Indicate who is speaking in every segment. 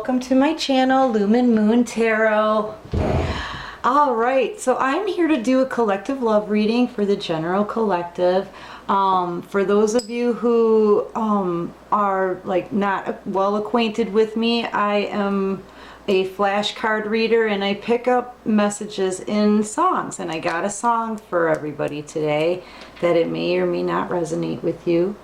Speaker 1: welcome to my channel, Lumen Moon Tarot. Alright, so I'm here to do a collective love reading for the general collective. For those of you who are like not well acquainted with me, I am a flashcard reader and I pick up messages in songs, and I got a song for everybody today that it may or may not resonate with you.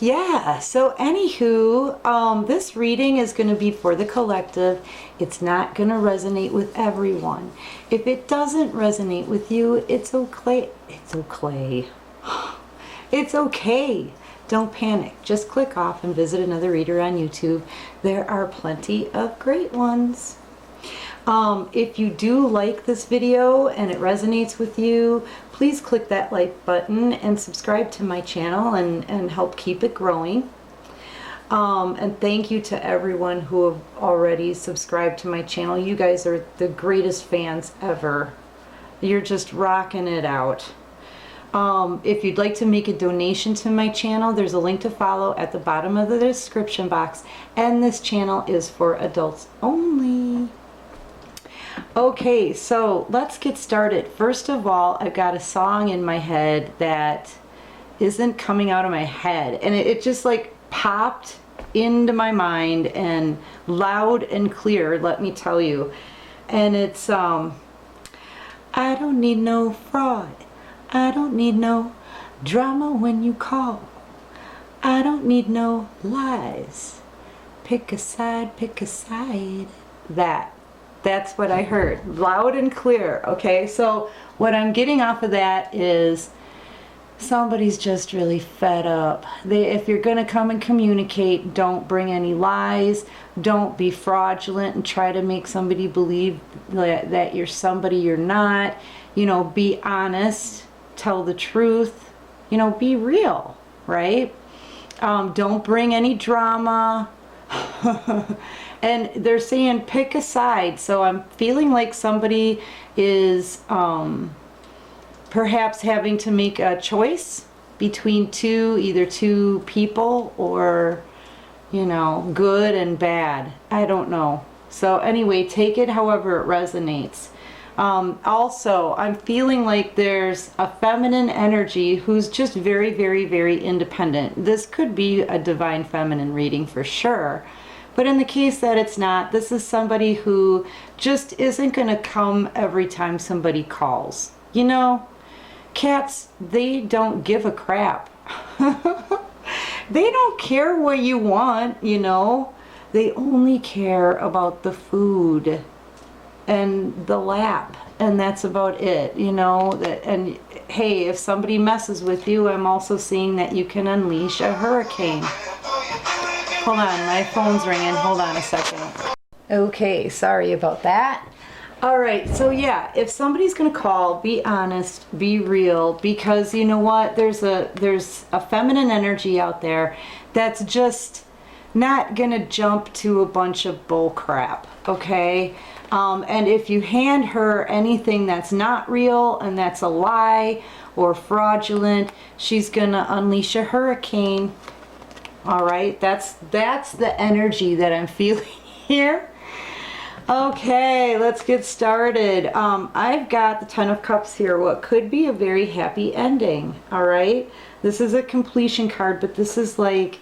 Speaker 1: Yeah, so anywho, this reading is going to be for the collective. It's not going to resonate with everyone. If it doesn't resonate with you, it's okay. It's okay. It's okay. Don't panic. Just click off and visit another reader on YouTube. There are plenty of great ones. If you do like this video and it resonates with you, please click that like button and subscribe to my channel and help keep it growing. And thank you to everyone who have already subscribed to my channel. You guys are the greatest fans ever. You're just rocking it out. If you'd like to make a donation to my channel, there's a link to follow at the bottom of the description box. And this channel is for adults only. Okay, so let's get started. First of all, I've got a song in my head that isn't coming out of my head, and it just like popped into my mind and loud and clear, let me tell you. And it's I don't need no fraud, I don't need no drama when you call, I don't need no lies, pick a side, pick a side. That's what I heard, loud and clear. Okay, so what I'm getting off of that is somebody's just really fed up. If you're going to come and communicate, don't bring any lies. Don't be fraudulent and try to make somebody believe that you're somebody you're not. You know, be honest, tell the truth, you know, be real, right? Don't bring any drama. And they're saying pick a side, so I'm feeling like somebody is perhaps having to make a choice between either two people, or you know, good and bad. I don't know. So anyway, take it however it resonates. Also, I'm feeling like there's a feminine energy who's just very, very, very independent. This could be a divine feminine reading for sure. But in the case that it's not, this is somebody who just isn't going to come every time somebody calls. You know, cats, they don't give a crap. They don't care what you want, you know. They only care about the food and the lap, and that's about it, you know. And hey, if somebody messes with you, I'm also seeing that you can unleash a hurricane. Hold on, my phone's ringing. Hold on a second. Okay, sorry about that. All right, so yeah, if somebody's gonna call, be honest, be real, because you know what? There's a feminine energy out there that's just not gonna jump to a bunch of bull crap, okay? And if you hand her anything that's not real and that's a lie or fraudulent, she's gonna unleash a hurricane. All right, that's the energy that I'm feeling here. Okay, let's get started. I've got the Ten of Cups here, what could be a very happy ending. All right, this is a completion card, but this is like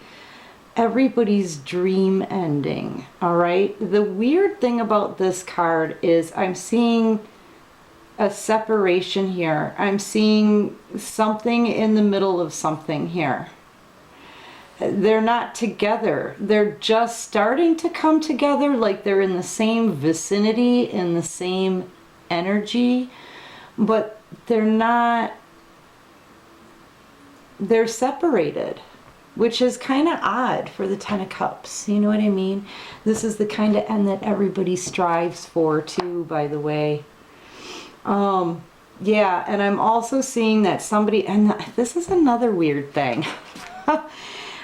Speaker 1: everybody's dream ending. All right, the weird thing about this card is I'm seeing a separation here. I'm seeing something in the middle of something here. They're not together. They're just starting to come together, like they're in the same vicinity, in the same energy, but they're not, they're separated, which is kind of odd for the Ten of Cups. You know what I mean? This is the kind of end that everybody strives for too, by the way. Yeah, and I'm also seeing that somebody, and this is another weird thing.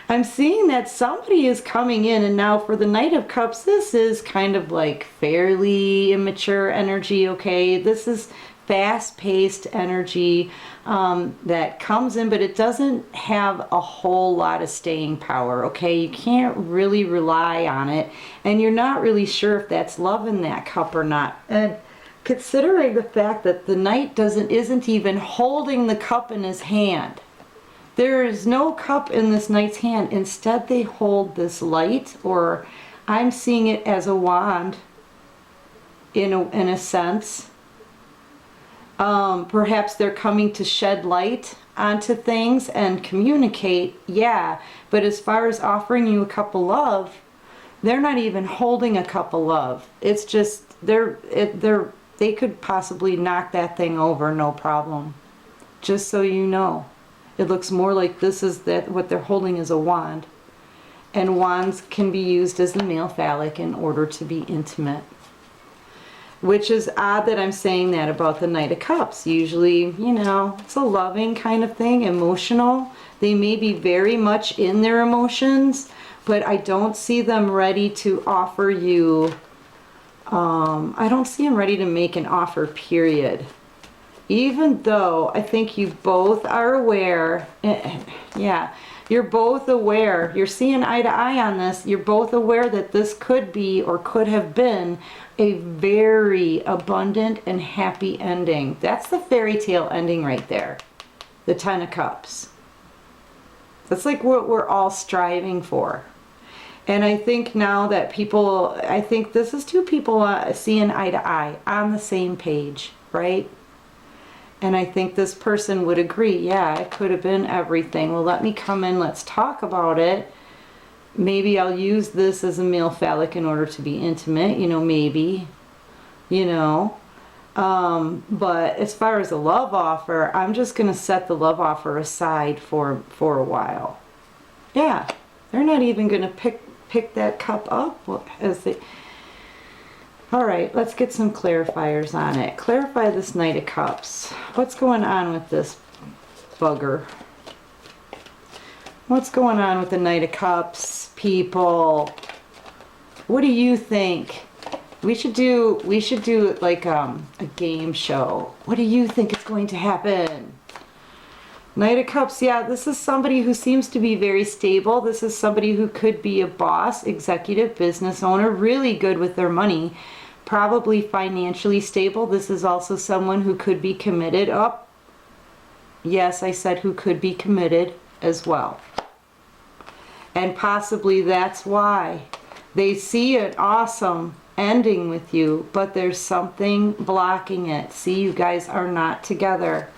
Speaker 1: I'm seeing that somebody is coming in, and now for the Knight of Cups, this is kind of like fairly immature energy, okay? This is fast-paced energy that comes in, but it doesn't have a whole lot of staying power, okay? You can't really rely on it, and you're not really sure if that's love in that cup or not. And considering the fact that the Knight isn't even holding the cup in his hand. There is no cup in this Knight's hand. Instead, they hold this light, or I'm seeing it as a wand in a sense. Perhaps they're coming to shed light onto things and communicate, yeah. But as far as offering you a cup of love, they're not even holding a cup of love. It's just, they could possibly knock that thing over, no problem. Just so you know. It looks more like what they're holding is a wand. And wands can be used as the male phallic in order to be intimate. Which is odd that I'm saying that about the Knight of Cups. Usually, you know, it's a loving kind of thing, emotional. They may be very much in their emotions, but I don't see them ready to offer you, I don't see them ready to make an offer, period. Even though I think you both are aware, yeah, you're both aware, you're seeing eye to eye on this, you're both aware that this could be or could have been a very abundant and happy ending. That's the fairy tale ending right there, the Ten of Cups. That's like what we're all striving for. And I think now that people, I think this is two people seeing eye to eye on the same page, right? And I think this person would agree, yeah, it could have been everything. Well, let me come in, let's talk about it. Maybe I'll use this as a male phallic in order to be intimate, you know, maybe, you know. But as far as a love offer, I'm just going to set the love offer aside for a while. Yeah, they're not even going to pick that cup up as they... All right, let's get some clarifiers on it. Clarify this Knight of Cups. What's going on with this bugger? What's going on with the Knight of Cups, people? What do you think? We should do like a game show. What do you think is going to happen? Knight of Cups, yeah, this is somebody who seems to be very stable. This is somebody who could be a boss, executive, business owner, really good with their money. Probably financially stable. This is also someone who could be committed. Oh, yes, I said who could be committed as well. And possibly that's why they see an awesome ending with you, but there's something blocking it. See, you guys are not together.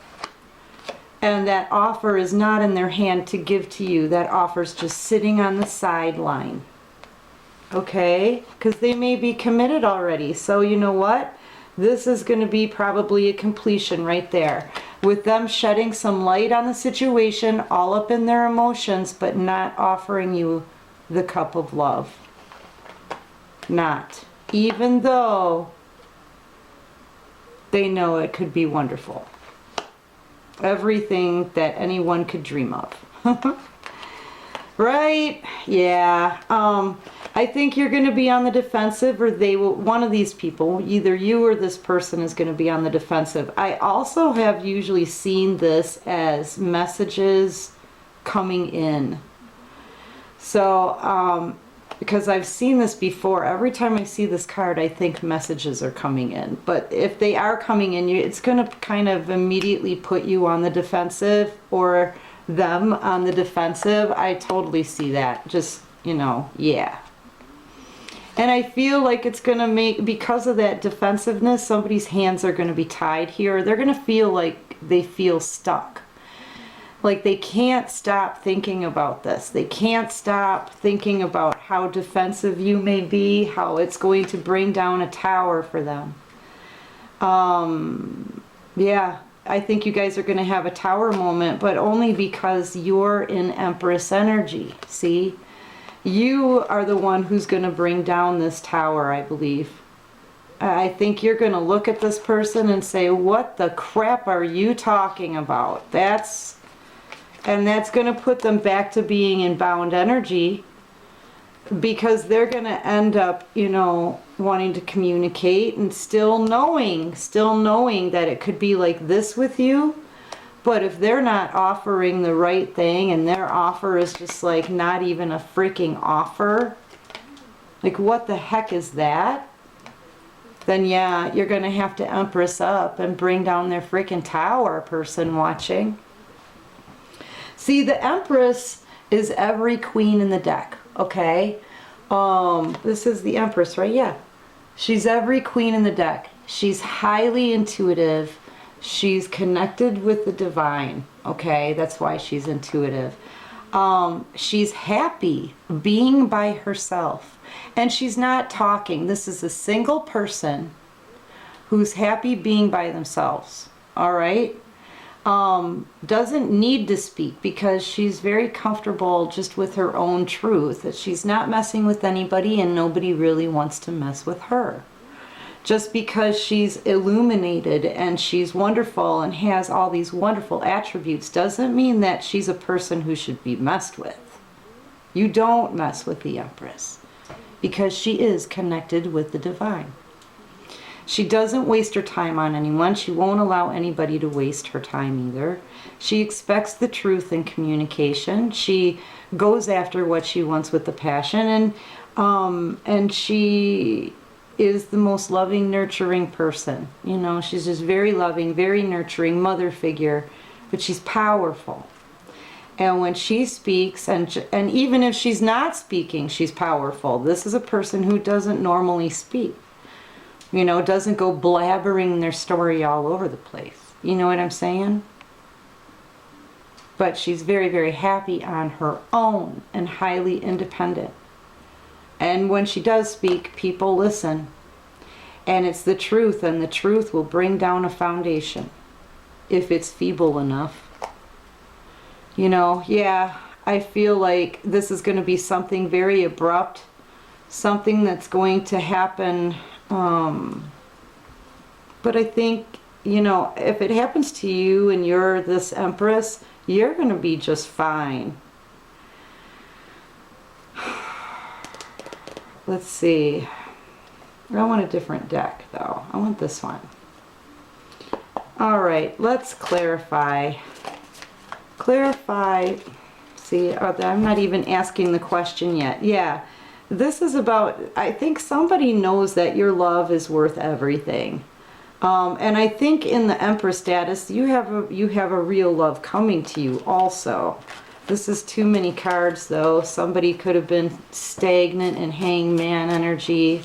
Speaker 1: And that offer is not in their hand to give to you. That offer's just sitting on the sideline. Okay, because they may be committed already. So you know what? This is going to be probably a completion right there. With them shedding some light on the situation, all up in their emotions, but not offering you the cup of love. Not. Even though they know it could be wonderful. Everything that anyone could dream of. Right? Yeah. I think you're going to be on the defensive, or they will, one of these people, either you or this person is going to be on the defensive. I also have usually seen this as messages coming in. So, because I've seen this before, every time I see this card, I think messages are coming in. But if they are coming in, it's going to kind of immediately put you on the defensive, or them on the defensive. I totally see that. Just, you know, yeah. And I feel like it's going to make, because of that defensiveness, somebody's hands are going to be tied here. They're going to feel like they feel stuck. Like they can't stop thinking about this. They can't stop thinking about how defensive you may be, how it's going to bring down a tower for them. Yeah, I think you guys are going to have a tower moment, but only because you're in Empress energy, see? You are the one who's going to bring down this tower, I believe. I think you're going to look at this person and say, what the crap are you talking about? That's And that's going to put them back to being in bound energy, because they're going to end up, you know, wanting to communicate and still knowing that it could be like this with you. But if they're not offering the right thing, and their offer is just like not even a freaking offer, like what the heck is that? Then yeah, you're going to have to Empress up and bring down their freaking tower, person watching. See, the Empress is every queen in the deck, okay? This is the Empress, right? Yeah. She's every queen in the deck. She's highly intuitive. She's connected with the divine, okay? That's why she's intuitive. She's happy being by herself. And she's not talking. This is a single person who's happy being by themselves, all right? Doesn't need to speak because she's very comfortable just with her own truth, that she's not messing with anybody and nobody really wants to mess with her. Just because she's illuminated and she's wonderful and has all these wonderful attributes doesn't mean that she's a person who should be messed with. You don't mess with the Empress because she is connected with the divine. She doesn't waste her time on anyone. She won't allow anybody to waste her time either. She expects the truth in communication. She goes after what she wants with the passion, and she is the most loving, nurturing person. You know, she's just very loving, very nurturing, mother figure, but she's powerful. And when she speaks, and even if she's not speaking, she's powerful. This is a person who doesn't normally speak. You know, doesn't go blabbering their story all over the place. You know what I'm saying? But she's very, very happy on her own and highly independent. And when she does speak, people listen. And it's the truth, and the truth will bring down a foundation if it's feeble enough. You know, yeah, I feel like this is going to be something very abrupt, something that's going to happen. But I think, you know, if it happens to you and you're this Empress, you're going to be just fine. Let's see. I want a different deck, though. I want this one. All right, let's clarify. Clarify. See, I'm not even asking the question yet. Yeah, this is about, I think somebody knows that your love is worth everything. And I think in the Empress status, you have a real love coming to you also. This is too many cards, though. Somebody could have been stagnant in hangman energy.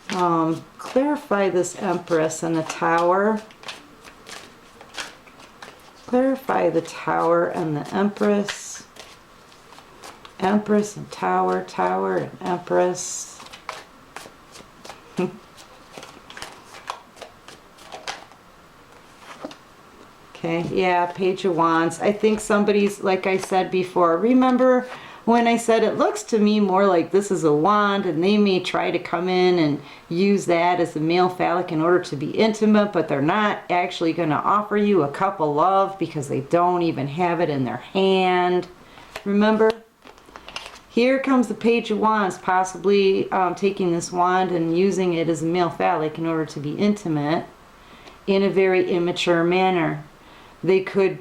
Speaker 1: Clarify this Empress and the Tower. Clarify the Tower and the Empress. Empress and Tower, Tower and Empress. Okay, yeah, Page of Wands. I think somebody's, like I said before, remember when I said it looks to me more like this is a wand, and they may try to come in and use that as a male phallic in order to be intimate, but they're not actually going to offer you a cup of love because they don't even have it in their hand. Remember? Here comes the Page of Wands, possibly taking this wand and using it as a male phallic in order to be intimate in a very immature manner. They could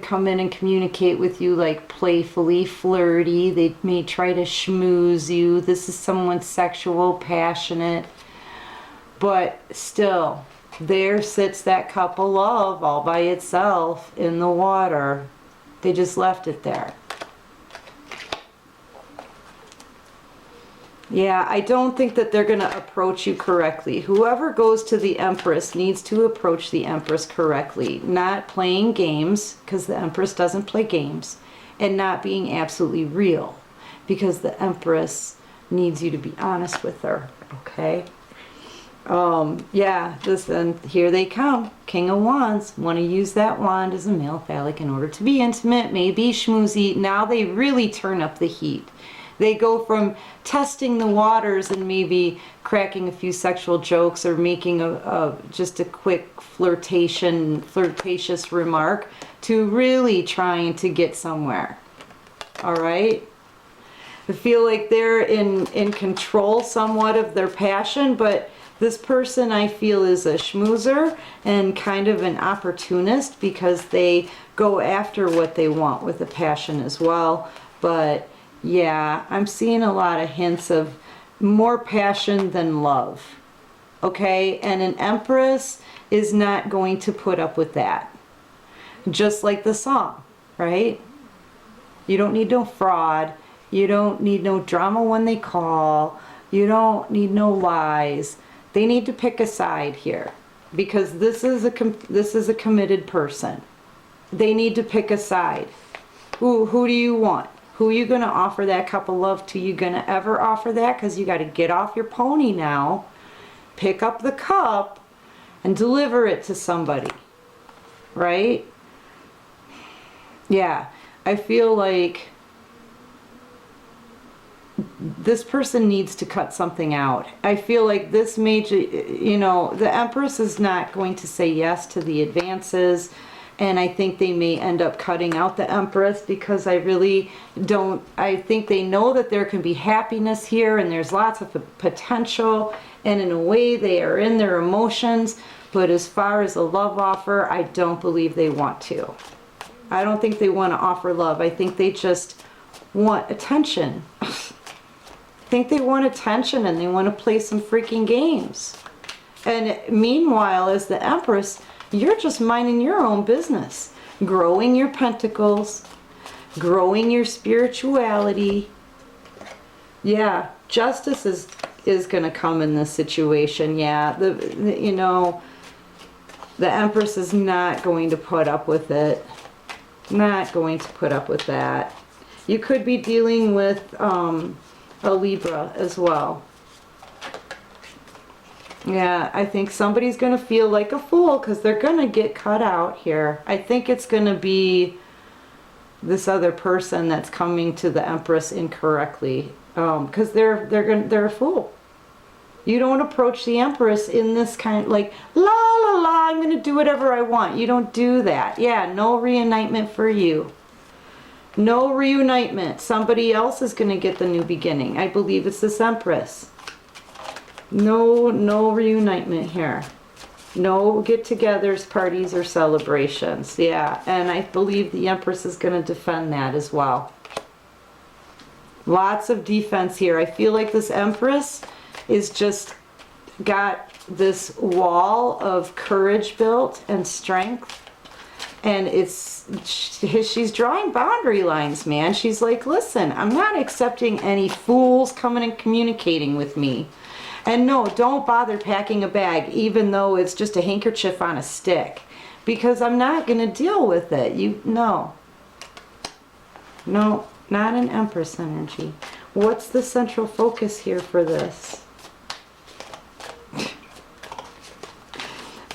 Speaker 1: come in and communicate with you like playfully, flirty. They may try to schmooze you. This is someone sexual, passionate. But still, there sits that cup of love all by itself in the water. They just left it there. Yeah, I don't think that they're going to approach you correctly. Whoever goes to the Empress needs to approach the Empress correctly. Not playing games, because the Empress doesn't play games. And not being absolutely real, because the Empress needs you to be honest with her. Okay? Yeah, and here they come. King of Wands. Want to use that wand as a male phallic in order to be intimate, maybe schmoozy. Now they really turn up the heat. They go from testing the waters and maybe cracking a few sexual jokes or making just a quick flirtatious remark to really trying to get somewhere. All right? I feel like they're in control somewhat of their passion, but this person I feel is a schmoozer and kind of an opportunist because they go after what they want with a passion as well. But yeah, I'm seeing a lot of hints of more passion than love. Okay? And an empress is not going to put up with that. Just like the song, right? You don't need no fraud. You don't need no drama when they call. You don't need no lies. They need to pick a side here because this is a committed person. They need to pick a side. Who do you want? Who are you going to offer that cup of love to? You going to ever offer that? Because you got to get off your pony now, pick up the cup, and deliver it to somebody. Right? Yeah. I feel like this person needs to cut something out. I feel like this major, the Empress is not going to say yes to the advances. And I think they may end up cutting out the Empress because I think they know that there can be happiness here and there's lots of potential. And in a way they are in their emotions. But as far as a love offer, I don't believe they want to. I don't think they want to offer love. I think they just want attention. I think they want attention and they want to play some freaking games. And meanwhile, as the Empress, you're just minding your own business. Growing your pentacles. Growing your spirituality. Yeah, justice is going to come in this situation. Yeah, the Empress is not going to put up with it. Not going to put up with that. You could be dealing with a Libra as well. Yeah, I think somebody's going to feel like a fool because they're going to get cut out here. I think it's going to be this other person that's coming to the Empress incorrectly because they're a fool. You don't approach the Empress in this kind of like, la la la, I'm going to do whatever I want. You don't do that. Yeah, no reunitement for you. No reunitement. Somebody else is going to get the new beginning. I believe it's this Empress. No reunitement here. No get-togethers, parties, or celebrations. Yeah, and I believe the Empress is going to defend that as well. Lots of defense here. I feel like this Empress is just got this wall of courage built and strength. And she's drawing boundary lines, man. She's like, listen, I'm not accepting any fools coming and communicating with me. And no, don't bother packing a bag, even though it's just a handkerchief on a stick. Because I'm not going to deal with it. No, not an Empress energy. What's the central focus here for this?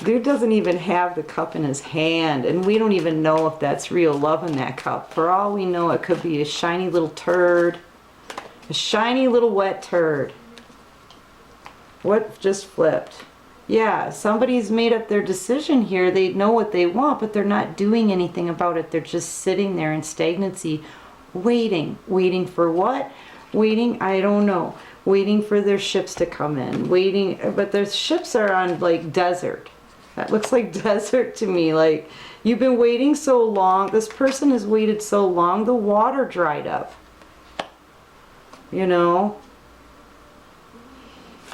Speaker 1: Dude doesn't even have the cup in his hand, and we don't even know if that's real love in that cup. For all we know, it could be a shiny little turd. A shiny little wet turd. What just flipped? Yeah, somebody's made up their decision here. They know what they want, but they're not doing anything about it. They're just sitting there in stagnancy, waiting. Waiting for what? Waiting, I don't know. Waiting for their ships to come in. Waiting, but their ships are on like desert. That looks like desert to me. Like, you've been waiting so long. This person has waited so long. The water dried up. You know?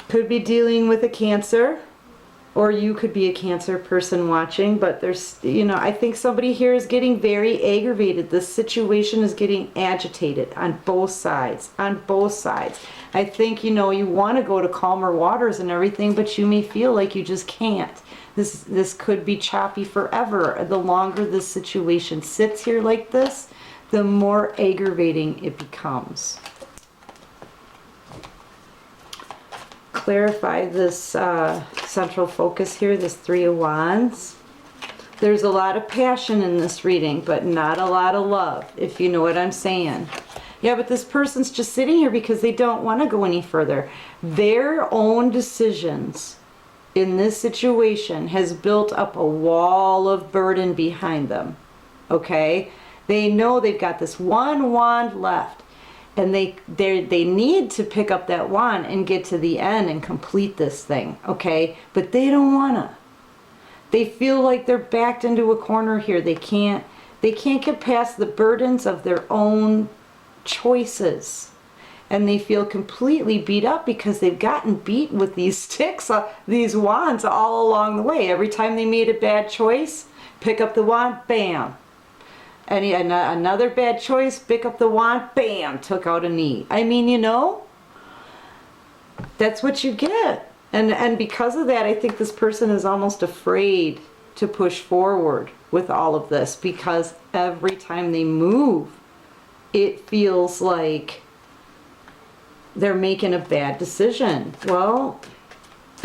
Speaker 1: Could be dealing with a Cancer. Or you could be a Cancer person watching. But there's, I think somebody here is getting very aggravated. This situation is getting agitated on both sides. On both sides. I think, you want to go to calmer waters and everything. But you may feel like you just can't. This could be choppy forever. The longer this situation sits here like this, the more aggravating it becomes. Clarify this central focus here, this Three of Wands. There's a lot of passion in this reading, but not a lot of love, if you know what I'm saying. Yeah, but this person's just sitting here because they don't want to go any further. Their own decisions in this situation has built up a wall of burden behind them. Okay? They know they've got this one wand left, and they need to pick up that wand and get to the end and complete this thing. Okay? But they don't want to. They feel like they're backed into a corner here. They can't get past the burdens of their own choices, and they feel completely beat up because they've gotten beat with these sticks, these wands all along the way. Every time they made a bad choice, pick up the wand, bam. Another bad choice, pick up the wand, bam, took out a knee. I mean, you know, that's what you get. And because of that, I think this person is almost afraid to push forward with all of this, because every time they move, it feels like they're making a bad decision. Well,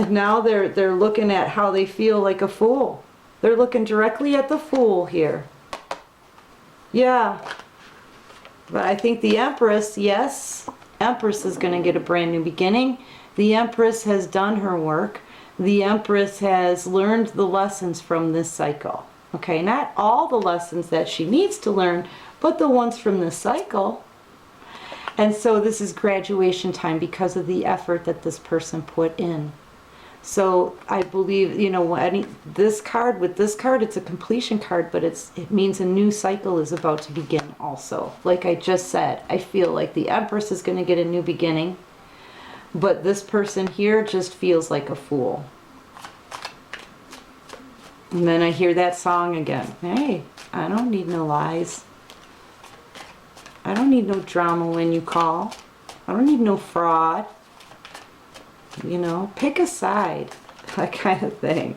Speaker 1: now they're looking at how they feel like a fool. They're looking directly at the Fool here. Yeah. But I think the Empress, yes, Empress is going to get a brand new beginning. The Empress has done her work. The Empress has learned the lessons from this cycle. Okay, not all the lessons that she needs to learn, but the ones from this cycle. And so this is graduation time because of the effort that this person put in. So I believe, you know, with this card, it's a completion card, but it means a new cycle is about to begin also. Like I just said, I feel like the Empress is going to get a new beginning, but this person here just feels like a fool. And then I hear that song again. Hey, I don't need no lies. I don't need no drama when you call. I don't need no fraud. You know, pick a side, that kind of thing.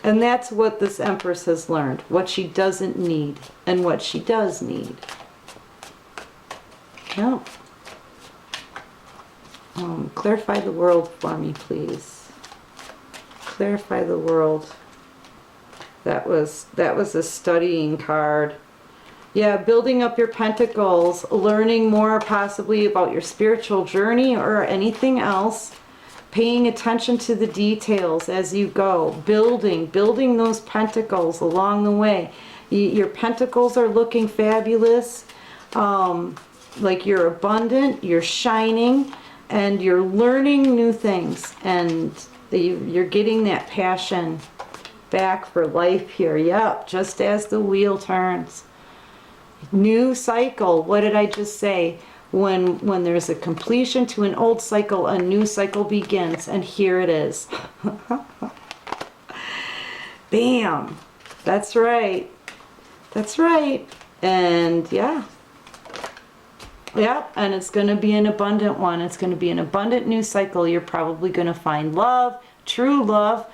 Speaker 1: And that's what this Empress has learned, what she doesn't need and what she does need. Yep. Clarify the world for me, please. Clarify the world. That was a studying card. Yeah, building up your pentacles, learning more possibly about your spiritual journey or anything else. Paying attention to the details as you go. Building those pentacles along the way. Your pentacles are looking fabulous. Like you're abundant, you're shining, and you're learning new things. And you're getting that passion back for life here. Yep, just as the wheel turns. New cycle. What did I just say? When there's a completion to an old cycle, a new cycle begins. And here it is. Bam. That's right. That's right. And yeah. Yeah, and it's going to be an abundant one. It's going to be an abundant new cycle. You're probably going to find love, true love,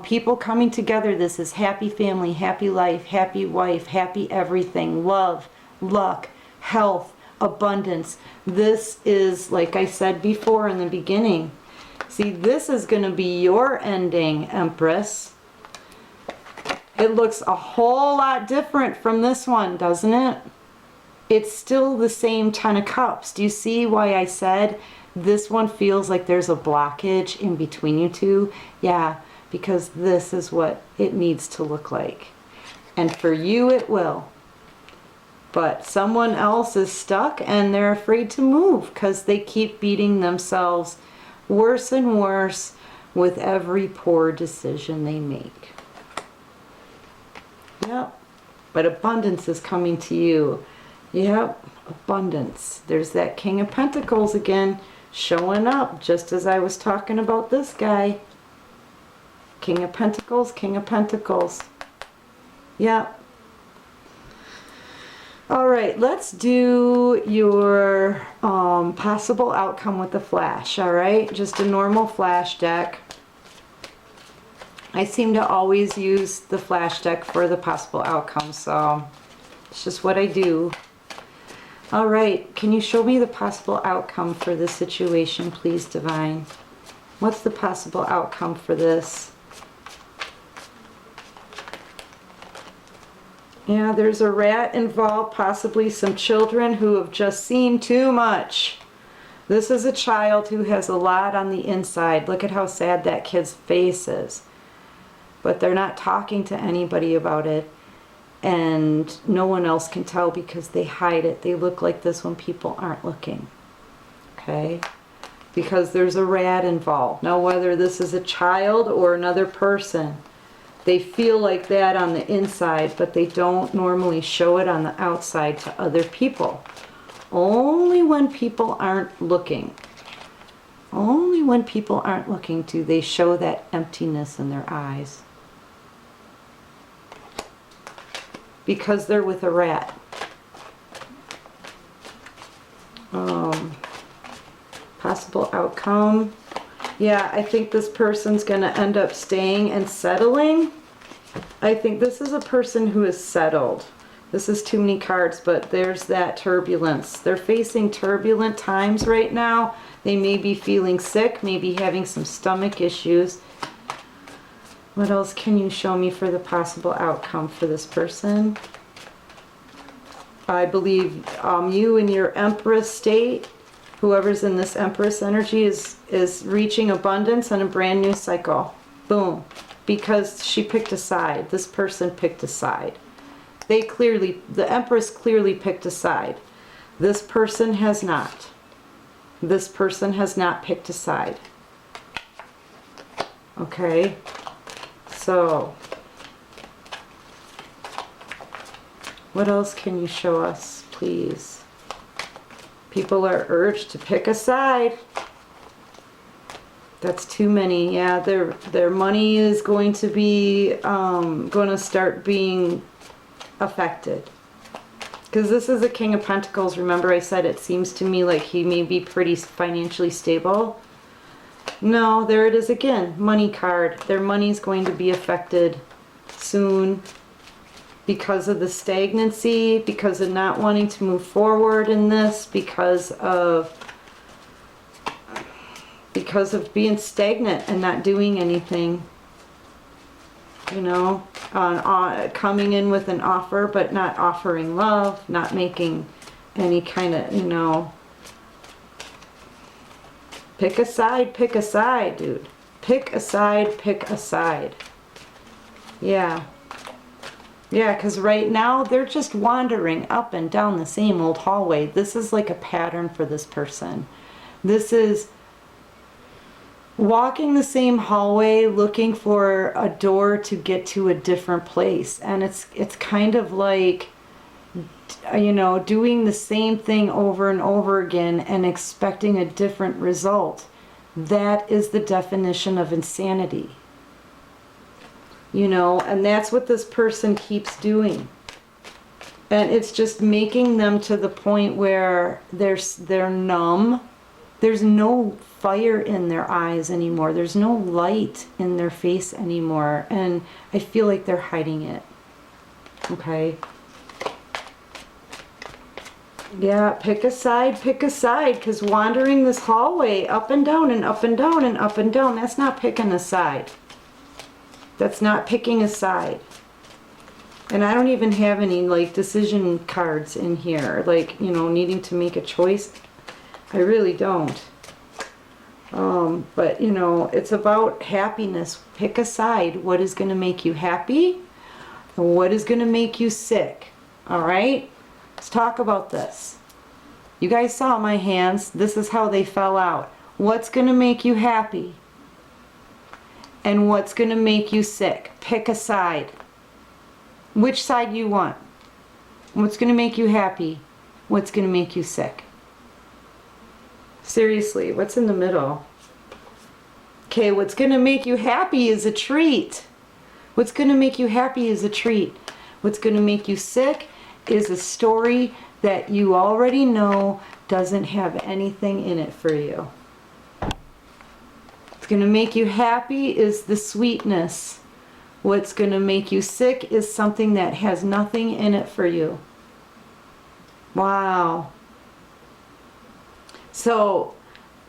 Speaker 1: people coming together. This is happy family, happy life, happy wife, happy everything, love, luck, health, abundance. This is, like I said before in the beginning, see, this is going to be your ending, Empress. It looks a whole lot different from this one, doesn't it? It's still the same Ten of Cups. Do you see why I said this one feels like there's a blockage in between you two? Yeah, because this is what it needs to look like. And for you it will. But someone else is stuck and they're afraid to move because they keep beating themselves worse and worse with every poor decision they make. Yep. But abundance is coming to you. Yep. Abundance. There's that King of Pentacles again showing up, just as I was talking about this guy. King of Pentacles, King of Pentacles. Yep. All right, let's do your possible outcome with the flash, all right? Just a normal flash deck. I seem to always use the flash deck for the possible outcome, so it's just what I do. All right, can you show me the possible outcome for this situation, please, Divine? What's the possible outcome for this? Yeah, there's a rat involved, possibly some children who have just seen too much. This is a child who has a lot on the inside. Look at how sad that kid's face is. But they're not talking to anybody about it. And no one else can tell because they hide it. They look like this when people aren't looking. Okay? Because there's a rat involved. Now, whether this is a child or another person, they feel like that on the inside, but they don't normally show it on the outside to other people. Only when people aren't looking. Only when people aren't looking do they show that emptiness in their eyes. Because they're with a rat. Possible outcome. Yeah, I think this person's going to end up staying and settling. I think this is a person who is settled. This is too many cards, but there's that turbulence. They're facing turbulent times right now. They may be feeling sick, maybe having some stomach issues. What else can you show me for the possible outcome for this person? I believe you in your empress state, whoever's in this empress energy is reaching abundance and a brand new cycle. Boom. Because she picked a side. This person picked a side. The empress clearly picked a side. This person has not. This person has not picked a side. Okay. So, what else can you show us, please? People are urged to pick a side. That's too many. Yeah, their money is going to be going to start being affected. Because this is a King of Pentacles. Remember I said it seems to me like he may be pretty financially stable. No, there it is again. Money card. Their money's going to be affected soon because of the stagnancy, because of not wanting to move forward in this, because of being stagnant and not doing anything. You know, coming in with an offer but not offering love, not making any kind of, you know, pick a side, dude. Pick a side. Yeah. Yeah, because right now they're just wandering up and down the same old hallway. This is like a pattern for this person. This is walking the same hallway looking for a door to get to a different place. And it's kind of like, you know, doing the same thing over and over again and expecting a different result. That is the definition of insanity. You know, and that's what this person keeps doing. And it's just making them to the point where they're numb. There's no fire in their eyes anymore. There's no light in their face anymore. And I feel like they're hiding it. Okay. Yeah, pick a side, because wandering this hallway up and down and up and down and up and down, that's not picking a side. That's not picking a side. And I don't even have any like decision cards in here, like, you know, needing to make a choice. I really don't. But you know, it's about happiness. Pick a side. What is going to make you happy and what is going to make you sick? All right? Let's talk about this. You guys saw my hands. This is how they fell out. What's going to make you happy? And what's going to make you sick? Pick a side. Which side you want? What's going to make you happy? What's going to make you sick? Seriously, what's in the middle? Okay, what's going to make you happy is a treat. What's going to make you happy is a treat. What's going to make you sick is a story that you already know doesn't have anything in it for you. What's going to make you happy is the sweetness. What's going to make you sick is something that has nothing in it for you. Wow. So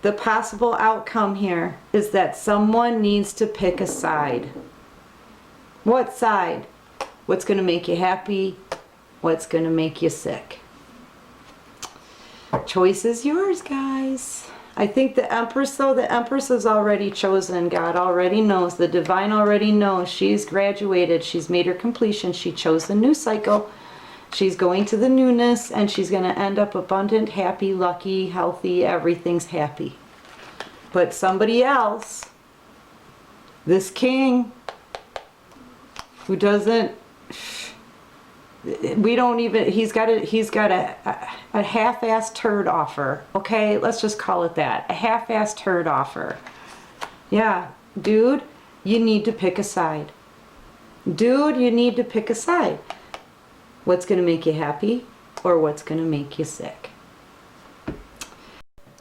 Speaker 1: the possible outcome here is that someone needs to pick a side. What side? What's going to make you happy? what's going to make you sick? Choice is yours, guys. I think the Empress, though, the Empress is already chosen. God already knows. The Divine already knows. She's graduated. She's made her completion. She chose the new cycle. She's going to the newness, and she's going to end up abundant, happy, lucky, healthy. Everything's happy. But somebody else, this king, who doesn't, we don't even, he's got a half-assed turd offer. Okay, let's just call it that. A half-assed turd offer. Yeah, dude, you need to pick a side. Dude, you need to pick a side. What's going to make you happy or what's going to make you sick?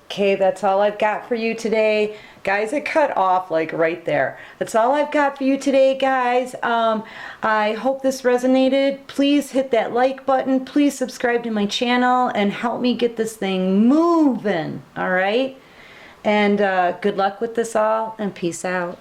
Speaker 1: Okay, that's all I've got for you today. Guys, it cut off like right there. That's all I've got for you today, guys. I hope this resonated. Please hit that like button. Please subscribe to my channel and help me get this thing moving. All right? And good luck with this all, and peace out.